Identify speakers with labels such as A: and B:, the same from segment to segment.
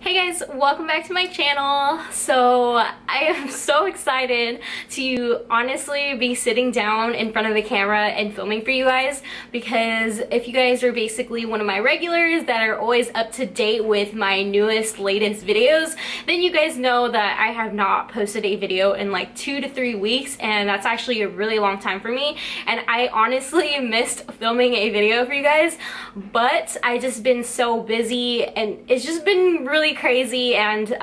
A: Hey guys, welcome back to my channel. So I am so excited to honestly be sitting down in front of the camera and filming for you guys, because if you guys are basically one of my regulars that are always up to date with my latest videos, then you guys know that I have not posted a video in like 2 to 3 weeks, and that's actually a really long time for me, and I honestly missed filming a video for you guys, but I just been so busy and it's just been really crazy, and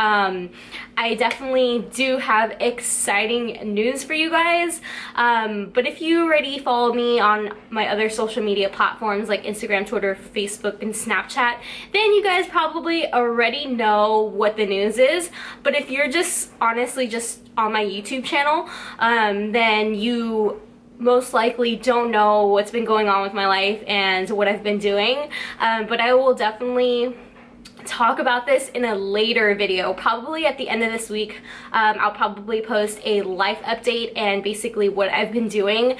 A: I definitely do have exciting news for you guys. But if you already follow me on my other social media platforms like Instagram, Twitter, Facebook, and Snapchat, then you guys probably already know what the news is. But if you're just honestly just on my YouTube channel, then you most likely don't know what's been going on with my life and what I've been doing. But I will definitely talk about this in a later video, probably at the end of this week. I'll probably post a life update and basically what I've been doing.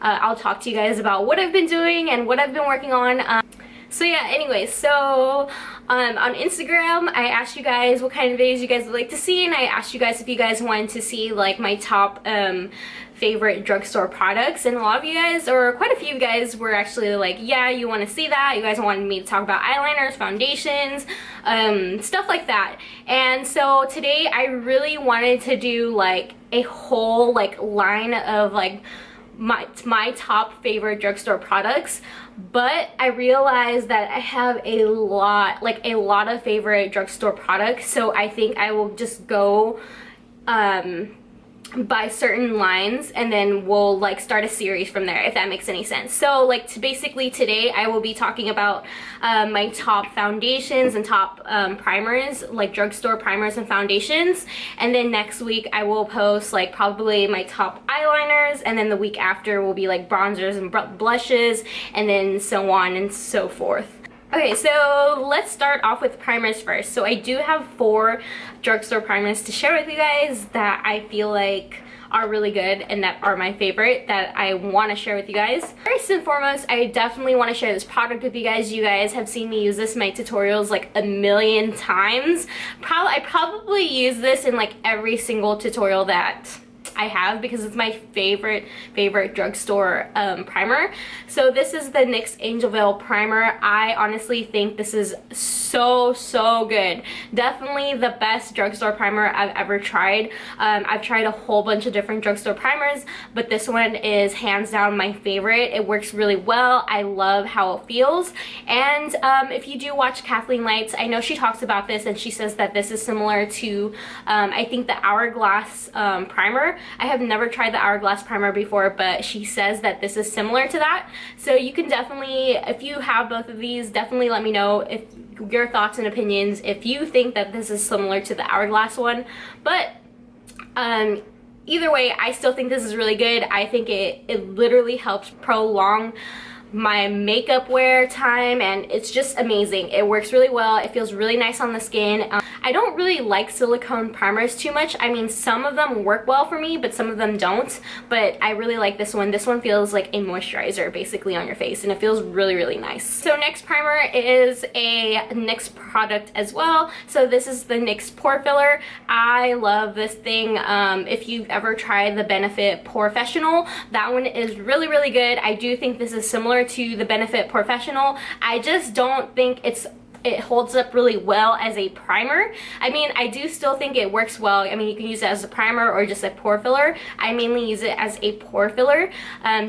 A: I'll talk to you guys about what I've been doing and what I've been working on. So yeah, anyway, so on Instagram, I asked you guys what kind of videos you guys would like to see, and I asked you guys if you guys wanted to see like my top favorite drugstore products, and a lot of you guys, or quite a few of you guys, were actually like, yeah, you want to see that. You guys wanted me to talk about eyeliners, foundations, stuff like that. And so today I really wanted to do like a whole like line of like my top favorite drugstore products, but I realized that I have a lot of favorite drugstore products, so I think I will just go by certain lines, and then we'll like start a series from there, if that makes any sense. So like basically today I will be talking about my top foundations and top primers, like drugstore primers and foundations, and then next week I will post like probably my top eyeliners, and then the week after will be like bronzers and blushes, and then so on and so forth. Okay, so let's start off with primers first. So I do have 4 drugstore primers to share with you guys that I feel like are really good and that are my favorite that I want to share with you guys. First and foremost, I definitely want to share this product with you guys. You guys have seen me use this in my tutorials like a million times. I probably use this in like every single tutorial that I have, because it's my favorite drugstore primer. So this is the NYX Angel Veil Primer. I honestly think this is so good. Definitely the best drugstore primer I've ever tried. I've tried a whole bunch of different drugstore primers, but this one is hands down my favorite. It works really well. I love how it feels. And if you do watch Kathleen Lights, I know she talks about this, and she says that this is similar to I think the Hourglass primer. I have never tried the Hourglass primer before, but she says that this is similar to that. So you can definitely, if you have both of these, definitely let me know if your thoughts and opinions, if you think that this is similar to the Hourglass one. But either way, I still think this is really good. I think it literally helps prolong my makeup wear time, and it's just amazing. It works really well. It feels really nice on the skin. I don't really like silicone primers too much. I mean, some of them work well for me, but some of them don't. But I really like this one. This one feels like a moisturizer basically on your face, and it feels really nice. So next primer is a NYX product as well. So this is the NYX Pore Filler. I love this thing. If you've ever tried the Benefit Porefessional, that one is really good. I do think this is similar to the Benefit Porefessional. I just don't think it holds up really well as a primer. I mean, I do still think it works well. I mean, you can use it as a primer or just a pore filler. I mainly use it as a pore filler,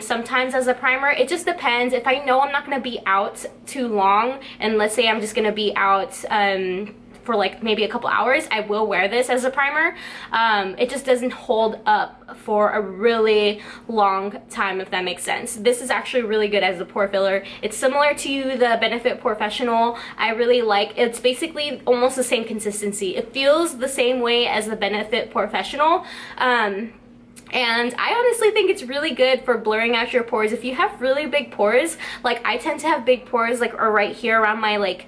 A: sometimes as a primer. It just depends. If I know I'm not going to be out too long, and let's say I'm just going to be out for like maybe a couple hours, I will wear this as a primer. It just doesn't hold up for a really long time, if that makes sense. This is actually really good as a pore filler. It's similar to the Benefit Porefessional. I really like, it's basically almost the same consistency. It feels the same way as the Benefit Porefessional. And I honestly think it's really good for blurring out your pores. If you have really big pores, like I tend to have big pores like right here around my like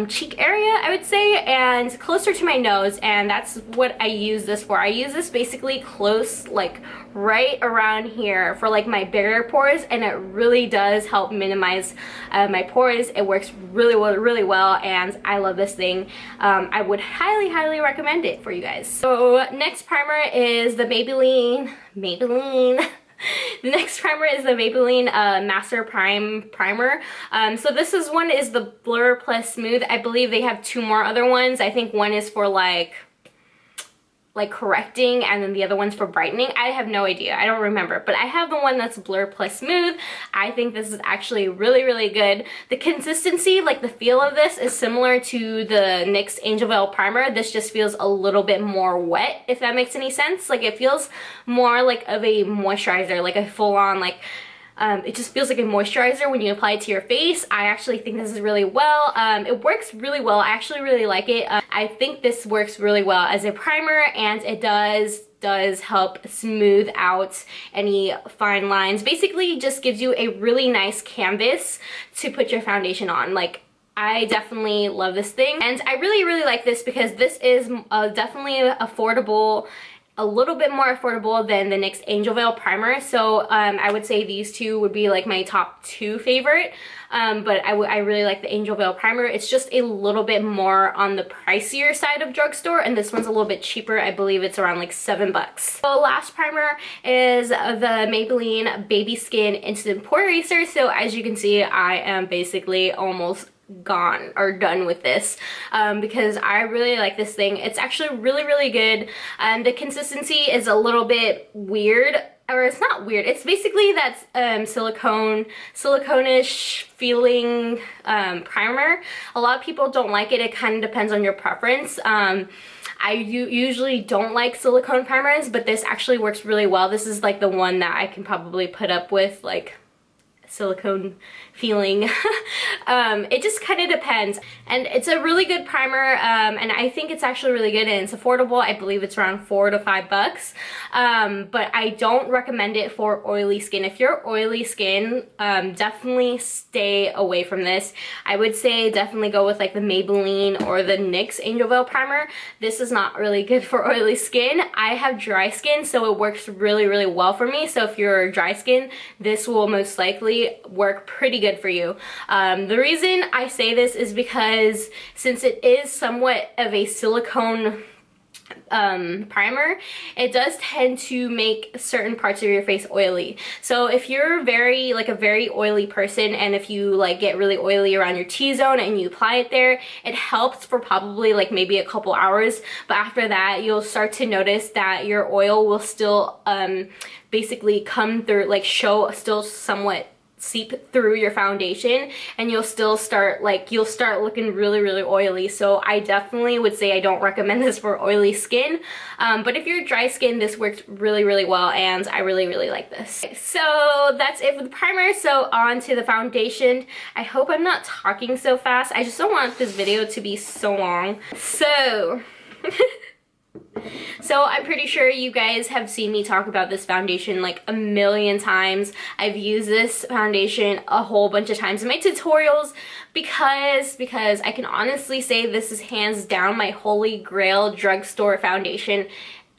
A: cheek area, I would say, and closer to my nose, and that's what I use this for. I use this basically close, like right around here for like my bigger pores, and it really does help minimize my pores. It works really well, and I love this thing. I would highly recommend it for you guys. So next primer is the Maybelline the next primer is the Maybelline Master Primer. So this one is the Blur Plus Smooth. I believe they have two more other ones. I think one is for like correcting, and then the other one's for brightening. I have no idea, I don't remember, but I have the one that's Blur Plus Smooth. I think this is actually really good. The consistency, like the feel of this, is similar to the NYX Angel Veil Primer. This just feels a little bit more wet, if that makes any sense. Like it feels more like of a moisturizer, like a full-on like it just feels like a moisturizer when you apply it to your face. I actually think this is really well. It works really well. I actually really like it. I think this works really well as a primer, and it does help smooth out any fine lines. Basically just gives you a really nice canvas to put your foundation on. Like, I definitely love this thing, and I really like this because this is definitely affordable, a little bit more affordable than the NYX Angel Veil Primer. So I would say these two would be like my top two favorite. But I really like the Angel Veil Primer. It's just a little bit more on the pricier side of Drugstore, and this one's a little bit cheaper. I believe it's around like $7. So last primer is the Maybelline Baby Skin Instant Pore Eraser. So as you can see, I am basically almost gone or done with this because I really like this thing. It's actually really good. The consistency is a little bit weird, or it's not weird, it's basically that silicone-ish feeling primer. A lot of people don't like it. It kind of depends on your preference. I usually don't like silicone primers, but this actually works really well. This is like the one that I can probably put up with, like silicone feeling. It just kind of depends, and it's a really good primer, and I think it's actually really good, and it's affordable. I believe it's around $4 to $5, but I don't recommend it for oily skin. If you're oily skin, definitely stay away from this. I would say definitely go with like the Maybelline or the NYX Angel Veil Primer. This is not really good for oily skin. I have dry skin, so it works really well for me. So if you're dry skin, this will most likely work pretty good for you. The reason I say this is because since it is somewhat of a silicone primer, it does tend to make certain parts of your face oily. So if you're a very oily person, and if you like get really oily around your T-zone and you apply it there, it helps for probably like maybe a couple hours, but after that you'll start to notice that your oil will still basically come through, like still somewhat seep through your foundation, and you'll start looking really oily. So I definitely would say I don't recommend this for oily skin, but if you're dry skin, this works really well, and I really like this. So that's it for the primer. So on to the foundation. I hope I'm not talking so fast. I just don't want this video to be so long. So I'm pretty sure you guys have seen me talk about this foundation like a million times. I've used this foundation a whole bunch of times in my tutorials because I can honestly say this is hands down my holy grail drugstore foundation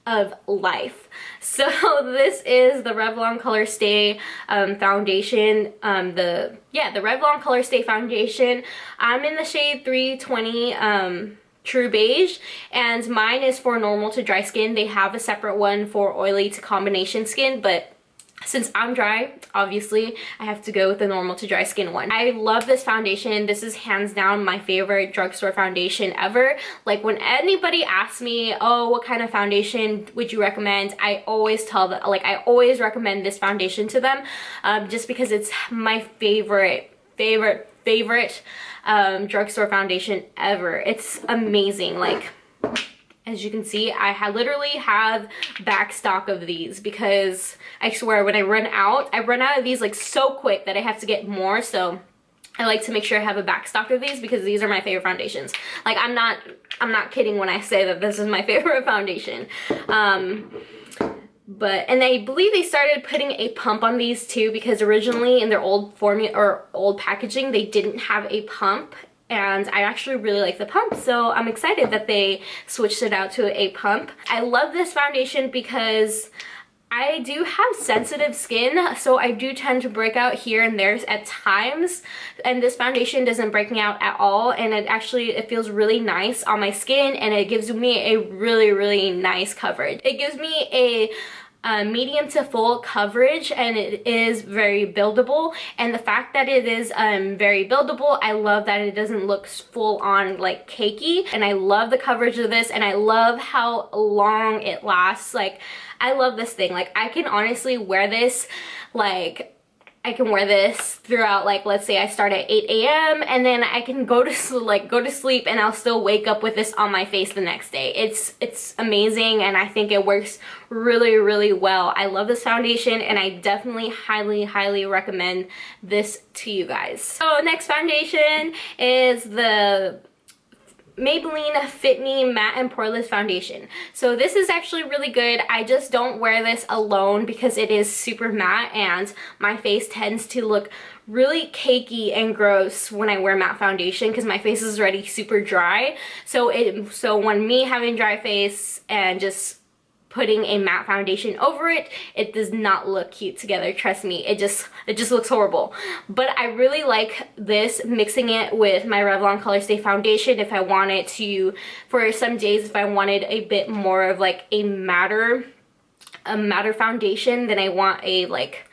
A: of life. So this is the Revlon Colorstay foundation. The Revlon Colorstay foundation. I'm in the shade 320 True Beige, and mine is for normal to dry skin. They have a separate one for oily to combination skin, but since I'm dry, obviously I have to go with the normal to dry skin one. I love this foundation. This is hands down my favorite drugstore foundation ever. Like when anybody asks me, oh, what kind of foundation would you recommend, I always tell them, like I always recommend this foundation to them, just because it's my favorite drugstore foundation ever. It's amazing. Like, as you can see, I literally have back stock of these because I swear when I run out of these like so quick that I have to get more. So I like to make sure I have a back stock of these because these are my favorite foundations. Like I'm not kidding when I say that this is my favorite foundation. And I believe they started putting a pump on these too, because originally in their old formula or old packaging they didn't have a pump and I actually really like the pump, so I'm excited that they switched it out to a pump. I love this foundation because I do have sensitive skin, so I do tend to break out here and there at times, and this foundation doesn't break me out at all, and it feels really nice on my skin, and it gives me a really nice coverage. It gives me a medium to full coverage, and it is very buildable, and the fact that it is very buildable, I love that it doesn't look full on like cakey, and I love the coverage of this, and I love how long it lasts. Like, I love this thing. Like, I can honestly wear this, like, I can wear this throughout, like, let's say I start at 8 a.m. and then I can go to sleep and I'll still wake up with this on my face the next day. It's amazing, and I think it works really well. I love this foundation, and I definitely highly recommend this to you guys. So next foundation is the Maybelline Fit Me Matte and Poreless Foundation. So this is actually really good. I just don't wear this alone because it is super matte, and my face tends to look really cakey and gross when I wear matte foundation because my face is already super dry. So when me having dry face and just putting a matte foundation over it, it does not look cute together. Trust me, it just looks horrible. But I really like this, mixing it with my Revlon Colorstay foundation if I wanted to, for some days, if I wanted a bit more of like a matter foundation, then I want a like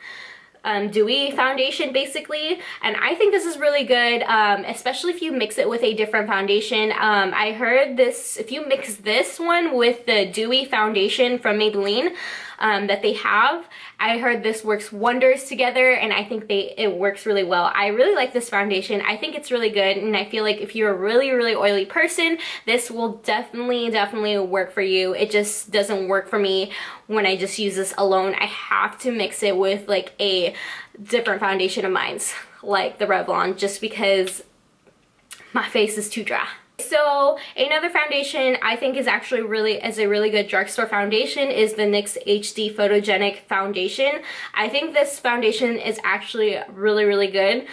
A: dewy foundation basically, and I think this is really good, especially if you mix it with a different foundation. I heard this, if you mix this one with the dewy foundation from Maybelline that they have, I heard this works wonders together, and I think it works really well. I really like this foundation. I think it's really good, and I feel like if you're a really oily person, this will definitely work for you. It just doesn't work for me when I just use this alone. I have to mix it with like a different foundation of mine, like the Revlon, just because my face is too dry. So another foundation I think is actually a really good drugstore foundation is the NYX HD Photogenic Foundation. I think this foundation is actually really good.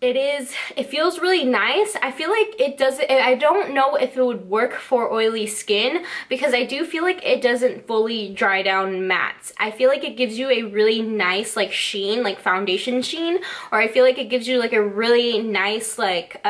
A: It feels really nice. I feel like I don't know if it would work for oily skin because I do feel like it doesn't fully dry down matte. I feel like it gives you a really nice like sheen, like foundation sheen, or I feel like it gives you like a really nice like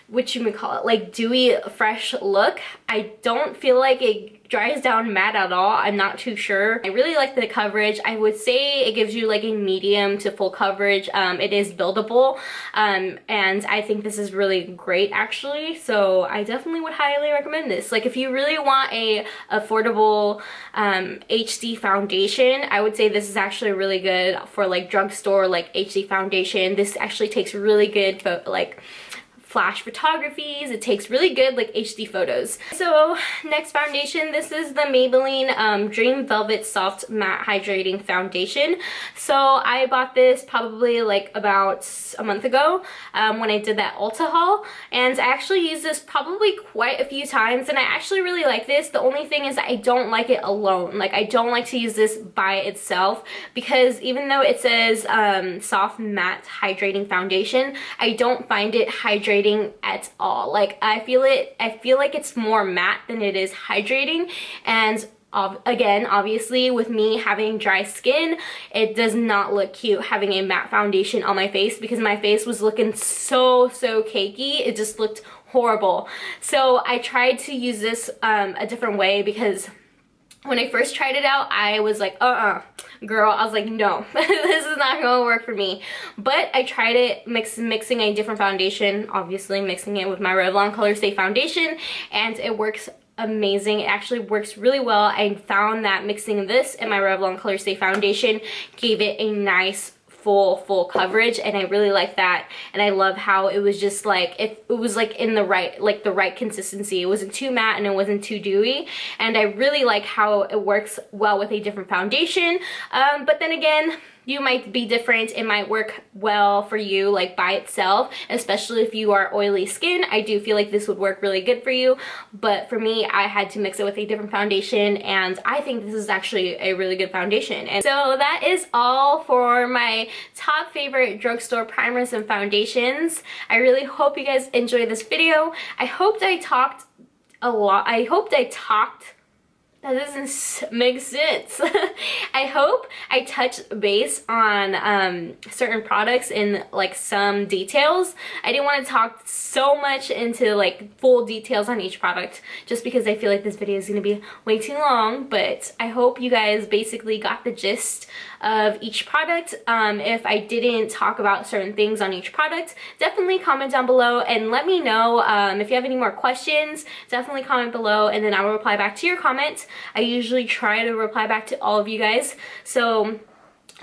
A: what you would call it, like dewy fresh look. I don't feel like it dries down matte at all. I'm not too sure. I really like the coverage. I would say it gives you like a medium to full coverage. It is buildable, and I think this is really great actually, so I definitely would highly recommend this. Like, if you really want a affordable HD foundation, I would say this is actually really good for like drugstore like HD foundation. This actually takes really good like flash photographies. It takes really good like HD photos. So next foundation, this is the Maybelline Dream Velvet Soft Matte Hydrating Foundation. So I bought this probably like about a month ago when I did that Ulta haul, and I actually used this probably quite a few times, and I actually really like this. The only thing is that I don't like it alone. Like, I don't like to use this by itself because even though it says soft matte hydrating foundation, I don't find it hydrating at all. Like, I feel like it's more matte than it is hydrating, and again, obviously with me having dry skin, it does not look cute having a matte foundation on my face because my face was looking so cakey. It just looked horrible. So I tried to use this a different way because when I first tried it out, I was like, girl, I was like, no, this is not gonna work for me. But I tried it mixing a different foundation, obviously mixing it with my Revlon Colorstay foundation, and it works amazing. It actually works really well. I found that mixing this and my Revlon Colorstay foundation gave it a nice full coverage, and I really like that. And I love how it was just like it was like in the right consistency. It wasn't too matte and it wasn't too dewy, and I really like how it works well with a different foundation. But then again, you might be different. It might work well for you like by itself, especially if you are oily skin. I do feel like this would work really good for you, but for me, I had to mix it with a different foundation, and I think this is actually a really good foundation. And so that is all for my top favorite drugstore primers and foundations. I really hope you guys enjoyed this video. I hoped I talked a lot. That doesn't make sense. I hope I touched base on certain products in like some details. I didn't want to talk so much into like full details on each product just because I feel like this video is going to be way too long, but I hope you guys basically got the gist of each product. If I didn't talk about certain things on each product, definitely comment down below and let me know. If you have any more questions, definitely comment below and then I will reply back to your comment. I usually try to reply back to all of you guys, so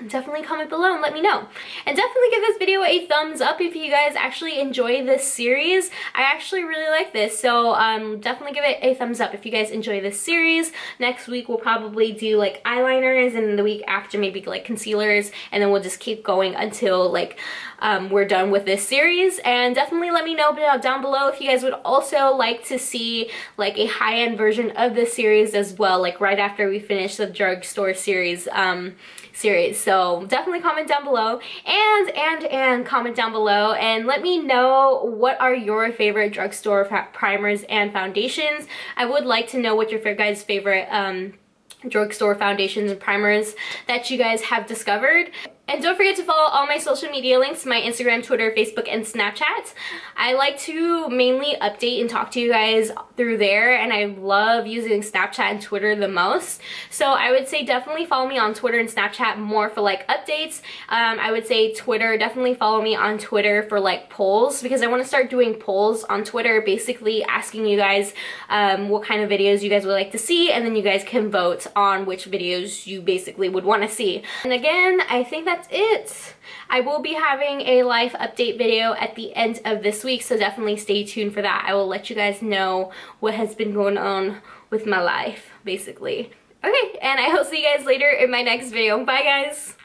A: definitely comment below and let me know. And definitely give this video a thumbs up if you guys actually enjoy this series. I actually really like this, so definitely give it a thumbs up if you guys enjoy this series. Next week we'll probably do like eyeliners, and the week after maybe like concealers, and then we'll just keep going until like we're done with this series. And definitely let me know down below if you guys would also like to see like a high-end version of this series as well, like right after we finish the drugstore series. So definitely comment down below and comment down below and let me know what are your favorite drugstore primers and foundations. I would like to know what your guys' favorite drugstore foundations and primers that you guys have discovered. And don't forget to follow all my social media links, my Instagram, Twitter, Facebook, and Snapchat. I like to mainly update and talk to you guys through there, and I love using Snapchat and Twitter the most. So I would say definitely follow me on Twitter and Snapchat more for like updates. I would say Twitter, definitely follow me on Twitter for like polls, because I want to start doing polls on Twitter, basically asking you guys what kind of videos you guys would like to see, and then you guys can vote on which videos you basically would want to see. And again, I think that's it. I will be having a life update video at the end of this week, so definitely stay tuned for that. I will let you guys know what has been going on with my life, basically. Okay, and I will see you guys later in my next video. Bye, guys!